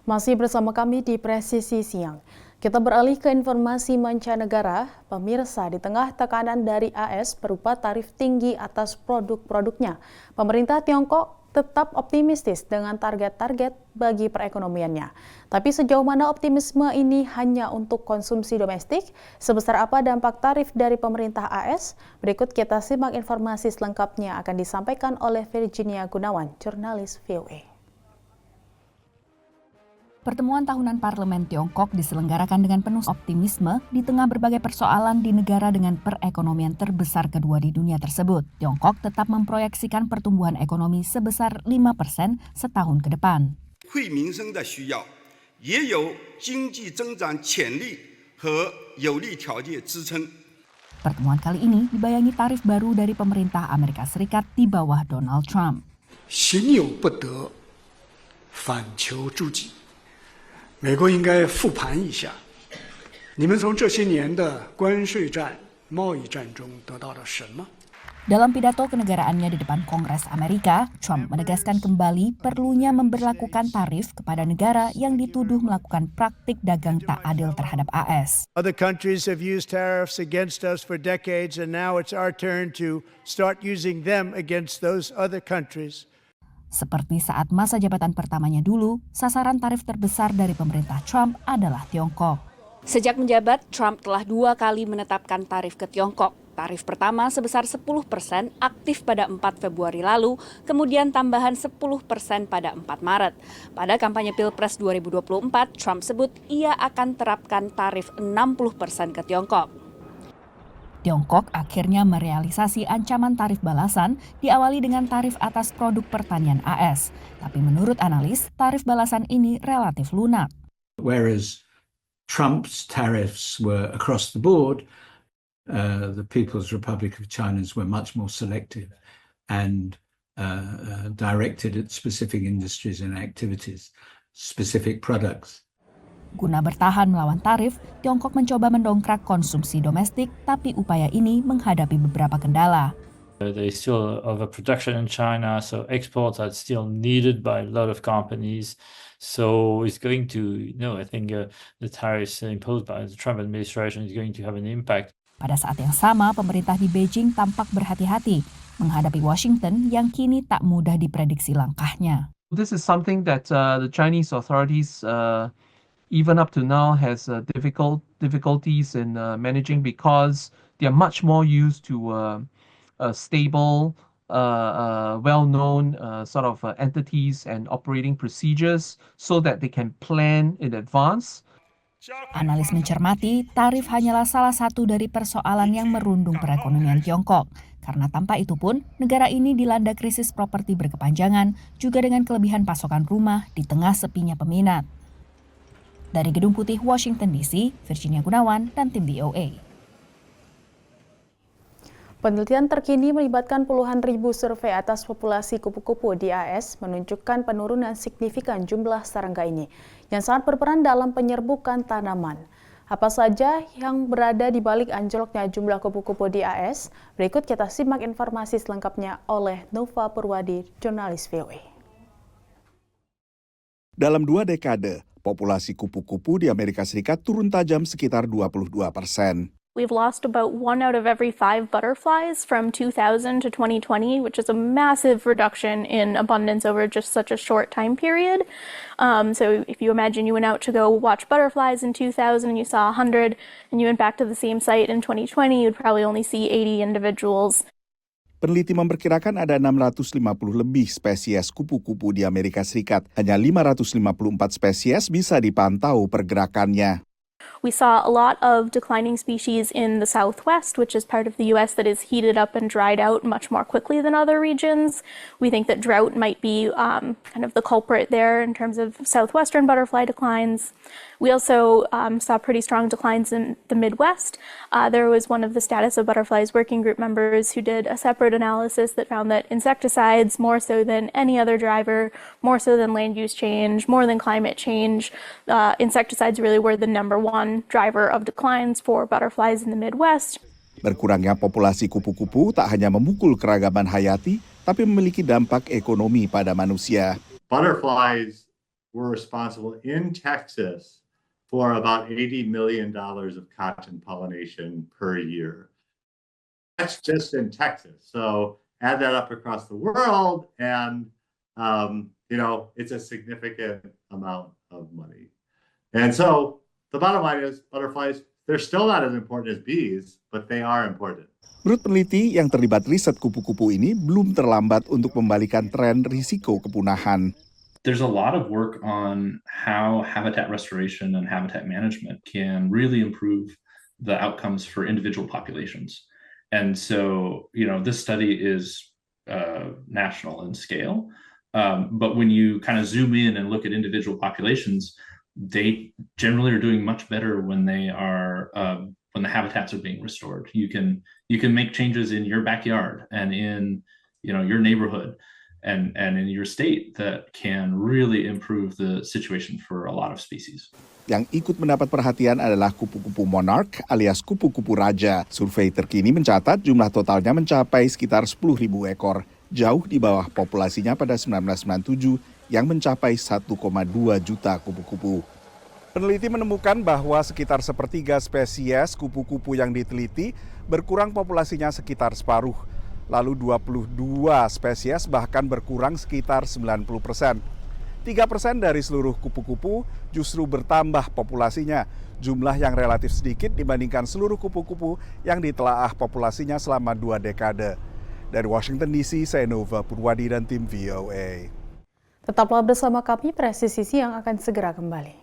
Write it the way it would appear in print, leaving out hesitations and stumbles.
Masih bersama kami di Presisi Siang. Kita beralih ke informasi mancanegara. Pemirsa, di tengah tekanan dari AS berupa tarif tinggi atas produk-produknya, pemerintah Tiongkok tetap optimistis dengan target-target bagi perekonomiannya. Tapi sejauh mana optimisme ini hanya untuk konsumsi domestik? Sebesar apa dampak tarif dari pemerintah AS? Berikut kita simak informasi selengkapnya akan disampaikan oleh Virginia Gunawan, jurnalis VOA. Pertemuan tahunan Parlemen Tiongkok diselenggarakan dengan penuh optimisme di tengah berbagai persoalan di negara dengan perekonomian terbesar kedua di dunia tersebut. Tiongkok tetap memproyeksikan pertumbuhan ekonomi sebesar 5% setahun ke depan. Pertemuan kali ini dibayangi tarif baru dari pemerintah Amerika Serikat di bawah Donald Trump. 美国应该复盘一下，你们从这些年的关税战、贸易战中得到了什么？ Dalam pidato kenegaraannya di depan Kongres Amerika, Trump menegaskan kembali perlunya memberlakukan tarif kepada negara yang dituduh melakukan praktik dagang tak adil terhadap AS. Other countries have used tariffs against us for decades, and now it's our turn to start using them against those other countries. Seperti saat masa jabatan pertamanya dulu, sasaran tarif terbesar dari pemerintah Trump adalah Tiongkok. Sejak menjabat, Trump telah 2 kali menetapkan tarif ke Tiongkok. Tarif pertama sebesar 10% aktif pada 4 Februari lalu, kemudian tambahan 10% pada 4 Maret. Pada kampanye Pilpres 2024, Trump sebut ia akan terapkan tarif 60% ke Tiongkok. Tiongkok akhirnya merealisasi ancaman tarif balasan diawali dengan tarif atas produk pertanian AS. Tapi menurut analis, tarif balasan ini relatif lunak. Whereas Trump's tariffs were across the board, the People's Republic of China's were much more selective and directed at specific industries and activities, specific products. Guna bertahan melawan tarif, Tiongkok mencoba mendongkrak konsumsi domestik, tapi upaya ini menghadapi beberapa kendala. There is still overproduction in China, so exports are still needed by a lot of companies. So it's going to, I think the tariffs imposed by the Trump administration is going to have an impact. Pada saat yang sama, pemerintah di Beijing tampak berhati-hati menghadapi Washington yang kini tak mudah diprediksi langkahnya. This is something that the Chinese authorities even up to now has difficulties in managing because they are much more used to stable, well-known sort of entities and operating procedures so that they can plan in advance. Analis mencermati, tarif hanyalah salah satu dari persoalan yang merundung perekonomian Tiongkok. Karena tanpa itu pun, negara ini dilanda krisis properti berkepanjangan, juga dengan kelebihan pasokan rumah di tengah sepinya peminat. Dari Gedung Putih, Washington DC, Virginia Gunawan dan tim VOA. Penelitian terkini melibatkan puluhan ribu survei atas populasi kupu-kupu di AS menunjukkan penurunan signifikan jumlah serangga ini yang sangat berperan dalam penyerbukan tanaman. Apa saja yang berada di balik anjloknya jumlah kupu-kupu di AS? Berikut kita simak informasi selengkapnya oleh Nova Purwadi, jurnalis VOA. Dalam 2 dekade, populasi kupu-kupu di Amerika Serikat turun tajam sekitar 22%. We've lost about 1 out of every 5 butterflies from 2000 to 2020, which is a massive reduction in abundance over just such a short time period. So if you imagine you went out to go watch butterflies in 2000 and you saw 100, and you went back to the same site in 2020, you'd probably only see 80 individuals. Peneliti memperkirakan ada 650 lebih spesies kupu-kupu di Amerika Serikat. Hanya 554 spesies bisa dipantau pergerakannya. We saw a lot of declining species in the Southwest, which is part of the U.S. that is heated up and dried out much more quickly than other regions. We think that drought might be kind of the culprit there in terms of southwestern butterfly declines. We also saw pretty strong declines in the Midwest. There was one of the Status of Butterflies working group members who did a separate analysis that found that insecticides, more so than any other driver, more so than land use change, more than climate change, insecticides really were the #1 driver of declines for butterflies in the Midwest. Berkurangnya populasi kupu-kupu tak hanya memukul keragaman hayati, tapi memiliki dampak ekonomi pada manusia. Butterflies were responsible in Texas for about $80 million of cotton pollination per year. That's just in Texas. So add that up across the world and, it's a significant amount of money. And so the bottom line is butterflies, they're still not as important as bees, but they are important. Menurut peneliti yang terlibat riset kupu-kupu ini, belum terlambat untuk membalikan tren risiko kepunahan. There's a lot of work on how habitat restoration and habitat management can really improve the outcomes for individual populations. And so, this study is national in scale, but when you kind of zoom in and look at individual populations, they generally are doing much better when they are when the habitats are being restored. You can make changes in your backyard and in your neighborhood. And in your state that can really improve the situation for a lot of species. Yang ikut mendapat perhatian adalah kupu-kupu monarch alias kupu-kupu raja. Survei terkini mencatat jumlah totalnya mencapai sekitar 10.000 ekor, jauh di bawah populasinya pada 1997 yang mencapai 1,2 juta kupu-kupu. Peneliti menemukan bahwa sekitar sepertiga spesies kupu-kupu yang diteliti berkurang populasinya sekitar separuh. Lalu 22 spesies bahkan berkurang sekitar 90%. 3% dari seluruh kupu-kupu justru bertambah populasinya, jumlah yang relatif sedikit dibandingkan seluruh kupu-kupu yang ditelaah populasinya selama 2 dekade. Dari Washington DC, saya Nova Purwadi dan tim VOA. Tetaplah bersama kami, Presisi Siang akan segera kembali.